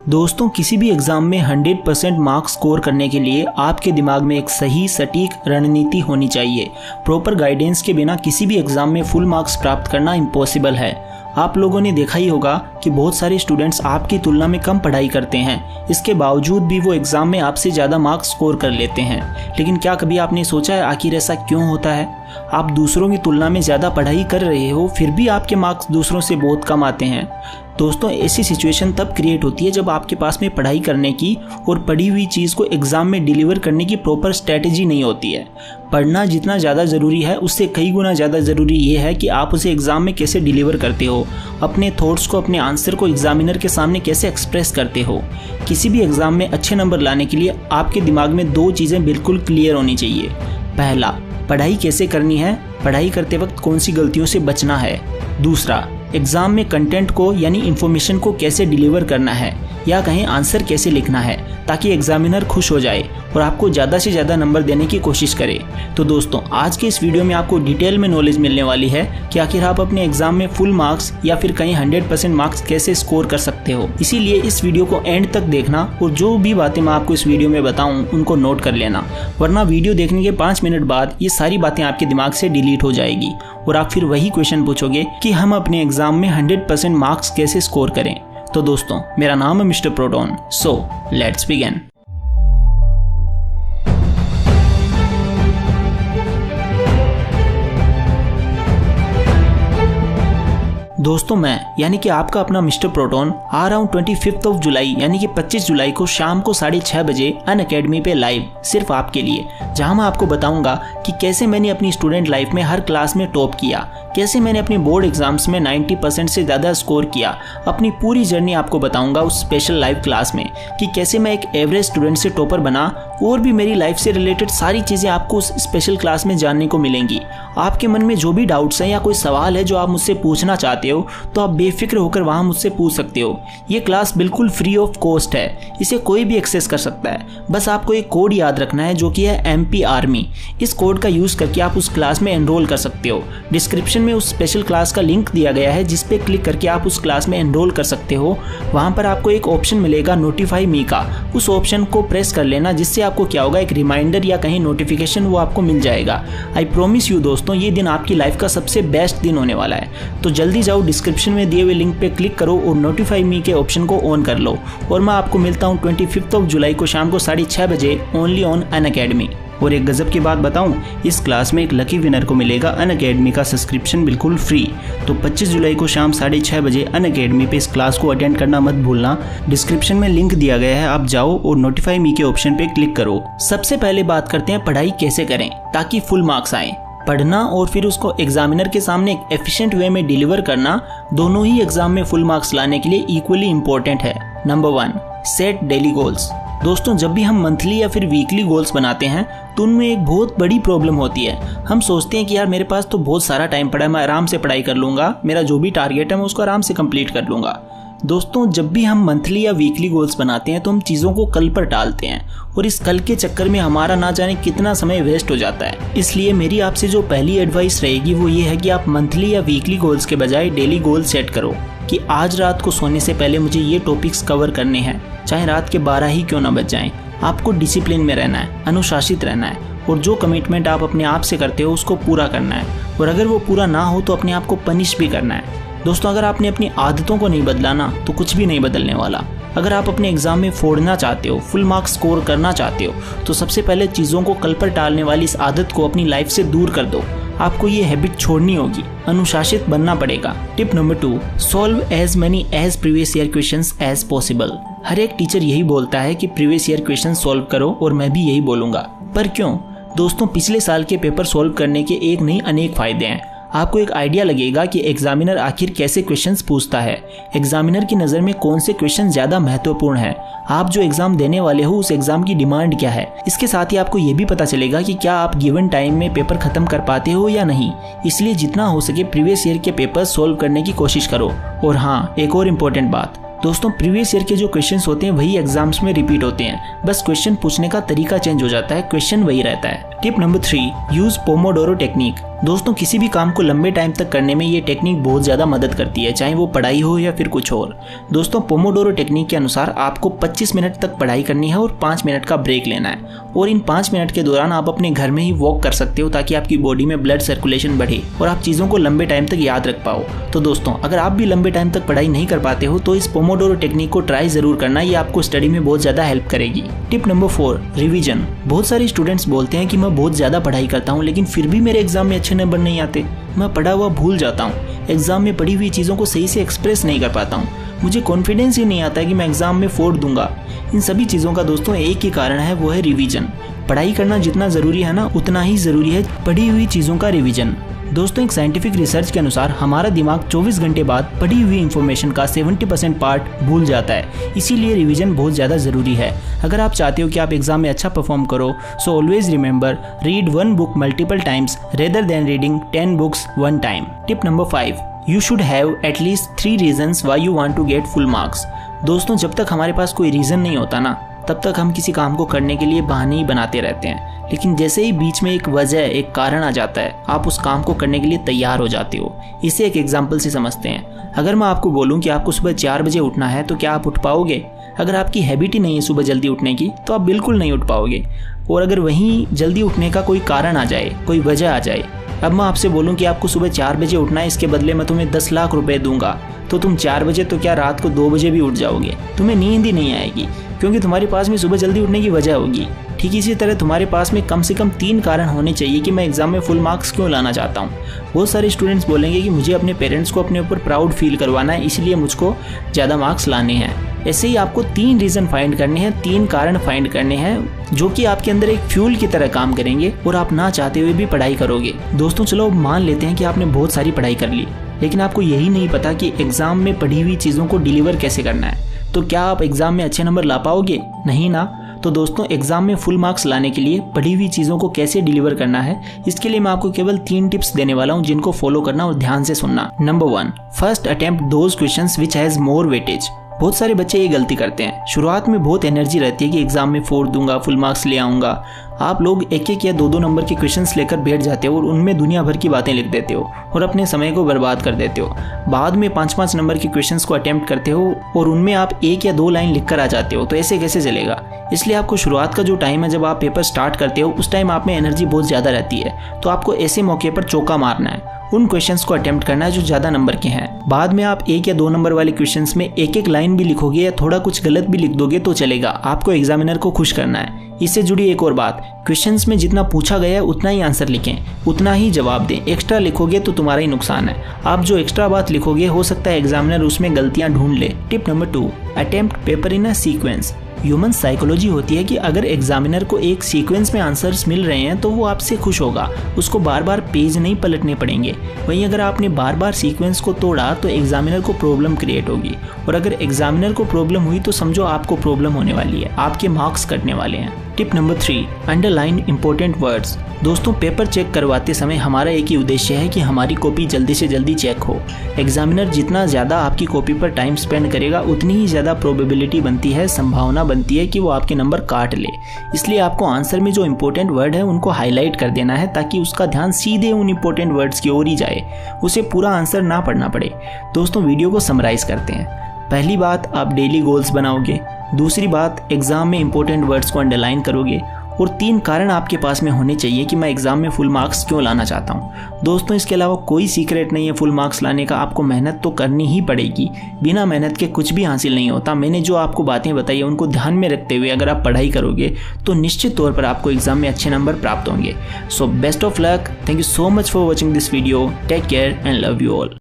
दोस्तों, किसी भी एग्जाम में 100% मार्क्स स्कोर करने के लिए आपके दिमाग में एक सही सटीक रणनीति होनी चाहिए। प्रॉपर गाइडेंस के बिना किसी भी एग्जाम में फुल मार्क्स प्राप्त करना इम्पॉसिबल है। आप लोगों ने देखा ही होगा कि बहुत सारे स्टूडेंट्स आपकी तुलना में कम पढ़ाई करते हैं, इसके बावजूद भी वो एग्जाम में आपसे ज़्यादा मार्क्स स्कोर कर लेते हैं। लेकिन क्या कभी आपने सोचा है आखिर ऐसा क्यों होता है? आप दूसरों की तुलना में ज़्यादा पढ़ाई कर रहे हो, फिर भी आपके मार्क्स दूसरों से बहुत कम आते हैं। दोस्तों, ऐसी सिचुएशन तब क्रिएट होती है जब आपके पास में पढ़ाई करने की और पढ़ी हुई चीज़ को एग्ज़ाम में डिलीवर करने की प्रॉपर स्ट्रैटेजी नहीं होती है। पढ़ना जितना ज़्यादा ज़रूरी है, उससे कई गुना ज़्यादा ज़रूरी ये है कि आप उसे एग्ज़ाम में कैसे डिलीवर करते हो, अपने थॉट्स को, अपने आंसर को एग्जामिनर के सामने कैसे एक्सप्रेस करते हो। किसी भी एग्ज़ाम में अच्छे नंबर लाने के लिए आपके दिमाग में दो चीज़ें बिल्कुल क्लियर होनी चाहिए। पहला, पढ़ाई कैसे करनी है, पढ़ाई करते वक्त कौन सी गलतियों से बचना है। दूसरा, एग्ज़ाम में कंटेंट को यानी इन्फॉर्मेशन को कैसे डिलीवर करना है, या कहीं आंसर कैसे लिखना है, ताकि एग्जामिनर खुश हो जाए और आपको ज़्यादा से ज़्यादा नंबर देने की कोशिश करे। तो दोस्तों, आज के इस वीडियो में आपको डिटेल में नॉलेज मिलने वाली है कि आखिर आप अपने एग्जाम में फुल मार्क्स या फिर कहीं 100% मार्क्स कैसे स्कोर कर सकते हो। इसीलिए इस वीडियो को एंड तक देखना और जो भी बातें मैं आपको इस वीडियो में बताऊँ उनको नोट कर लेना, वरना वीडियो देखने के 5 मिनट बाद ये सारी बातें आपके दिमाग से डिलीट हो जाएगी और आप फिर वही क्वेश्चन पूछोगे कि हम अपने एग्जाम में 100% मार्क्स कैसे स्कोर करें। तो दोस्तों, मेरा नाम है mister proton, so let's begin. दोस्तों, मैं यानी कि आपका अपना मिस्टर प्रोटोन आ रहा हूँ 25 जुलाई यानी कि 25 जुलाई को शाम को 6:30 बजे अनअकैडमी पे लाइव, सिर्फ आपके लिए, जहां मैं आपको बताऊंगा कि कैसे मैंने अपनी स्टूडेंट लाइफ में हर क्लास में टॉप किया, कैसे मैंने अपने बोर्ड एग्जाम्स में 90% से ज़्यादा स्कोर किया। अपनी पूरी जर्नी आपको बताऊंगा उस स्पेशल लाइव क्लास में कि कैसे मैं एक एवरेज स्टूडेंट से टॉपर बना, और भी मेरी लाइफ से रिलेटेड सारी चीज़ें आपको उस स्पेशल क्लास में जानने को मिलेंगी। आपके मन में जो भी डाउट्स हैं या कोई सवाल है जो आप मुझसे पूछना चाहते हो, तो आप बेफिक्र होकर वहाँ मुझसे पूछ सकते हो। ये क्लास बिल्कुल फ्री ऑफ कॉस्ट है, इसे कोई भी एक्सेस कर सकता है। बस आपको एक कोड याद रखना है जो कि है MP आर्मी। इस कोड का यूज़ करके आप उस क्लास में एनरोल कर सकते हो। डिस्क्रिप्शन में उस स्पेशल क्लास का लिंक दिया गया है, जिस पे क्लिक करके आप उस क्लास में एनरोल कर सकते हो। वहाँ पर आपको एक ऑप्शन मिलेगा नोटिफाई मी का, उस ऑप्शन को प्रेस कर लेना, जिससे आपको क्या होगा, एक रिमाइंडर या कहीं नोटिफिकेशन वो आपको मिल जाएगा। आई प्रॉमिस यू दोस्तों, ये दिन आपकी लाइफ का सबसे बेस्ट दिन होने वाला है। तो जल्दी जाओ, डिस्क्रिप्शन में दिए हुए लिंक पे क्लिक करो और नोटिफाई मी के ऑप्शन को ऑन कर लो। और मैं आपको मिलता हूँ 25 जुलाई को शाम को 6:30 बजे ओनली ऑन अनअकैडमी। और एक गजब की बात बताऊं, इस क्लास में एक लकी विनर को मिलेगा अनअकैडमी का सब्सक्रिप्शन बिल्कुल फ्री। तो 25 जुलाई को शाम 6:30 बजे अनअकैडमी पे इस क्लास को अटेंड करना मत भूलना। डिस्क्रिप्शन में लिंक दिया गया है, आप जाओ और नोटिफाई मी के ऑप्शन पे क्लिक करो। सबसे पहले बात करते हैं पढ़ाई कैसे करें ताकि फुल मार्क्स आए। पढ़ना और फिर उसको एग्जामिनर के सामने एक एफिशिएंट वे में डिलीवर करना, दोनों ही एग्जाम में फुल मार्क्स लाने के लिए इक्वली इंपॉर्टेंट है। Number 1, set daily goals. दोस्तों, जब भी हम मंथली या फिर वीकली गोल्स बनाते हैं तो उनमें एक बहुत बड़ी प्रॉब्लम होती है। हम सोचते हैं कि यार मेरे पास तो बहुत सारा टाइम पड़ा है, मैं आराम से पढ़ाई कर लूँगा, मेरा जो भी टारगेट है मैं उसको आराम से कंप्लीट कर लूँगा। दोस्तों, जब भी हम मंथली या वीकली गोल्स बनाते हैं तो हम चीज़ों को कल पर टालते हैं, और इस कल के चक्कर में हमारा ना जाने कितना समय वेस्ट हो जाता है। इसलिए मेरी आपसे जो पहली एडवाइस रहेगी वो ये है कि आप मंथली या वीकली गोल्स के बजाय डेली गोल सेट करो कि आज रात को सोने से पहले मुझे ये टॉपिक्स कवर करने हैं, चाहे रात के 12 ही क्यों ना बज जाएं। आपको डिसिप्लिन में रहना है, अनुशासित रहना है, और जो कमिटमेंट आप अपने आप से करते हो उसको पूरा करना है, और अगर वो पूरा ना हो तो अपने आप को पनिश भी करना है। दोस्तों, अगर आपने अपनी आदतों को नहीं बदला ना तो कुछ भी नहीं बदलने वाला। अगर आप अपने एग्जाम में फोड़ना चाहते हो, फुल मार्क्स स्कोर करना चाहते हो, तो सबसे पहले चीज़ों को कल पर टालने वाली इस आदत को अपनी लाइफ से दूर कर दो। आपको ये हैबिट छोड़नी होगी, अनुशासित बनना पड़ेगा। Tip number 2, solve as many as previous year questions as possible. हर एक टीचर यही बोलता है कि प्रीवियस ईयर क्वेश्चन सॉल्व करो, और मैं भी यही बोलूँगा। पर क्यों? दोस्तों, पिछले साल के पेपर सॉल्व करने के एक नहीं अनेक फ़ायदे हैं। आपको एक आइडिया लगेगा कि एग्जामिनर आखिर कैसे क्वेश्चंस पूछता है, एग्जामिनर की नज़र में कौन से क्वेश्चन ज़्यादा महत्वपूर्ण है, आप जो एग्जाम देने वाले हो उस एग्जाम की डिमांड क्या है। इसके साथ ही आपको ये भी पता चलेगा कि क्या आप गिवन टाइम में पेपर खत्म कर पाते हो या नहीं। इसलिए जितना हो सके प्रीवियस ईयर के पेपर सॉल्व करने की कोशिश करो। और हाँ, एक और इम्पोर्टेंट बात, दोस्तों, प्रीवियस ईयर के जो क्वेश्चंस होते हैं वही एग्जाम्स में रिपीट होते हैं, बस क्वेश्चन पूछने का तरीका चेंज हो जाता है, क्वेश्चन वही रहता है। Tip number 3, use Pomodoro technique. दोस्तों किसी भी काम को लंबे टाइम तक करने में ये टेक्निक बहुत ज़्यादा मदद करती है, चाहे वो पढ़ाई हो या फिर कुछ और। दोस्तों पोमोडोरो टेक्निक के अनुसार आपको 25 मिनट तक पढ़ाई करनी है और 5 मिनट का ब्रेक लेना है, और इन 5 मिनट के दौरान आप अपने घर में ही वॉक कर सकते हो ताकि आपकी बॉडी में ब्लड सर्कुलेशन बढ़े और आप चीज़ों को लंबे टाइम तक याद रख पाओ। तो दोस्तों अगर आप भी लंबे टाइम तक पढ़ाई नहीं कर पाते हो तो इस पोमोडोरो टेक्निक को ट्राई जरूर करना, ये आपको स्टडी में बहुत ज़्यादा हेल्प करेगी। Tip number 4, revision. बहुत सारे स्टूडेंट्स बोलते हैं कि मैं बहुत ज़्यादा पढ़ाई करता हूँ लेकिन फिर भी मेरे एग्जाम में अच्छे नंबर नहीं आते, मैं पढ़ा हुआ भूल जाता हूँ, एग्जाम में पढ़ी हुई चीज़ों को सही से एक्सप्रेस नहीं कर पाता हूँ, मुझे कॉन्फिडेंस ही नहीं आता है कि मैं एग्जाम में फोड़ दूंगा। इन सभी चीज़ों का दोस्तों एक ही कारण है, वो है रिवीजन। पढ़ाई करना जितना ज़रूरी है ना, उतना ही ज़रूरी है पढ़ी हुई चीज़ों का रिवीजन। दोस्तों एक साइंटिफिक रिसर्च के अनुसार हमारा दिमाग 24 घंटे बाद पढ़ी हुई इन्फॉर्मेशन का 70% पार्ट भूल जाता है, इसीलिए रिवीजन बहुत ज़्यादा ज़रूरी है। अगर आप चाहते हो कि आप एग्जाम में अच्छा परफॉर्म करो, so always remember, read 1 book multiple times rather than reading 10 books 1 time. Tip number 5, you should have at least 3 reasons why you want to get full marks. दोस्तों जब तक हमारे पास कोई रीज़न नहीं होता ना, तब तक हम किसी काम को करने के लिए बहाने ही बनाते रहते हैं, लेकिन जैसे ही बीच में एक वजह, एक कारण आ जाता है, आप उस काम को करने के लिए तैयार हो जाते हो। इसे एक एग्जाम्पल से समझते हैं। अगर मैं आपको बोलूं कि आपको सुबह 4 बजे उठना है तो क्या आप उठ पाओगे? अगर आपकी हैबिट ही नहीं है सुबह जल्दी उठने की तो आप बिल्कुल नहीं उठ पाओगे। और अगर वहीं जल्दी उठने का कोई कारण आ जाए, कोई वजह आ जाए, अब मैं आपसे बोलूं कि आपको सुबह 4 बजे उठना है, इसके बदले मैं तुम्हें 10 लाख रुपए दूंगा, तो तुम 4 बजे तो क्या रात को 2 बजे भी उठ जाओगे, तुम्हें नींद ही नहीं आएगी, क्योंकि तुम्हारे पास में सुबह जल्दी उठने की वजह होगी। ठीक इसी तरह तुम्हारे पास में कम से कम 3 कारण होने चाहिए कि मैं एग्जाम में फुल मार्क्स क्यों लाना चाहता हूँ। बहुत सारे स्टूडेंट्स बोलेंगे कि मुझे अपने पेरेंट्स को अपने ऊपर प्राउड फील करवाना है, इसलिए मुझको ज़्यादा मार्क्स लाने हैं। ऐसे ही आपको 3 रीज़न फाइंड करने हैं, 3 कारण फाइंड करने हैं जो कि आपके अंदर एक फ्यूल की तरह काम करेंगे और आप ना चाहते हुए भी पढ़ाई करोगे। दोस्तों चलो मान लेते हैं कि आपने बहुत सारी पढ़ाई कर ली, लेकिन आपको यही नहीं पता कि एग्जाम में पढ़ी हुई चीज़ों को डिलीवर कैसे करना है, तो क्या आप एग्जाम में अच्छे नंबर ला पाओगे? नहीं ना। तो दोस्तों एग्जाम में फुल मार्क्स लाने के लिए पढ़ी हुई चीज़ों को कैसे डिलीवर करना है, इसके लिए मैं आपको केवल 3 टिप्स देने वाला हूं, जिनको फॉलो करना और ध्यान से सुनना। Number 1, first attempt those questions which has more weightage. बहुत सारे बच्चे ये गलती करते हैं, शुरुआत में बहुत एनर्जी रहती है कि एग्जाम में फोड़ दूंगा, फुल मार्क्स ले आऊंगा। आप लोग 1-1 या 2-2 नंबर के क्वेश्चंस लेकर बैठ जाते हो और उनमें दुनिया भर की बातें लिख देते हो और अपने समय को बर्बाद कर देते हो। बाद में 5-5 नंबर के क्वेश्चंस को अटेम्प्ट करते हो और उनमें आप 1 या 2 लाइन लिखकर आ जाते हो, तो ऐसे कैसे चलेगा? इसलिए आपको शुरुआत का जो टाइम है, जब आप पेपर स्टार्ट करते हो, उस टाइम आप में एनर्जी बहुत ज़्यादा रहती है, तो आपको ऐसे मौके पर चौका मारना है, उन क्वेश्चंस को अटेम्प्ट करना है जो ज़्यादा नंबर के हैं। बाद में आप 1 या 2 नंबर वाले क्वेश्चंस में 1-1 लाइन भी लिखोगे या थोड़ा कुछ गलत भी लिख दोगे तो चलेगा, आपको एग्जामिनर को खुश करना है। इससे जुड़ी एक और बात, क्वेश्चंस में जितना पूछा गया है उतना ही आंसर लिखें, उतना ही जवाब दें। एक्स्ट्रा लिखोगे तो तुम्हारा ही नुकसान है। आप जो एक्स्ट्रा बात लिखोगे हो सकता है एग्जामिनर उसमें गलतियां ढूंढ ले। Tip number 2, attempt paper in a sequence. Human psychology होती है कि अगर एग्जामिनर को एक सीक्वेंस में आंसर्स मिल रहे हैं तो वो आपसे खुश होगा, उसको बार बार पेज नहीं पलटने पड़ेंगे। वहीं अगर आपने बार बार सीक्वेंस को तोड़ा तो एग्जामिनर को प्रॉब्लम क्रिएट होगी, और अगर एग्जामिनर को प्रॉब्लम हुई तो समझो आपको प्रॉब्लम होने वाली है, आपके मार्क्स कटने वाले हैं। Tip number 3, underline important words. दोस्तों पेपर चेक करवाते समय हमारा एक ही उद्देश्य है कि हमारी कॉपी जल्दी से जल्दी चेक हो। एग्जामिनर जितना ज़्यादा आपकी कॉपी पर टाइम स्पेंड करेगा, उतनी ही ज़्यादा प्रोबेबिलिटी बनती है, संभावना बनती है कि वो आपके नंबर काट ले। इसलिए आपको आंसर में जो इंपॉर्टेंट वर्ड है उनको हाईलाइट कर देना है, ताकि उसका ध्यान सीधे उन इंपॉर्टेंट वर्ड्स की ओर ही जाए, उसे पूरा आंसर ना पढ़ना पड़े। दोस्तों वीडियो को समराइज करते हैं। पहली बात, आप डेली गोल्स बनाओगे। दूसरी बात, एग्जाम में इंपॉर्टेंट वर्ड्स को अंडरलाइन करोगे। और 3 कारण आपके पास में होने चाहिए कि मैं एग्जाम में फुल मार्क्स क्यों लाना चाहता हूँ। दोस्तों इसके अलावा कोई सीक्रेट नहीं है फुल मार्क्स लाने का, आपको मेहनत तो करनी ही पड़ेगी। बिना मेहनत के कुछ भी हासिल नहीं होता। मैंने जो आपको बातें बताई है उनको ध्यान में रखते हुए अगर आप पढ़ाई करोगे तो निश्चित तौर पर आपको एग्जाम में अच्छे नंबर प्राप्त होंगे। So best of luck. Thank you so much for watching this video. Take care and love you all.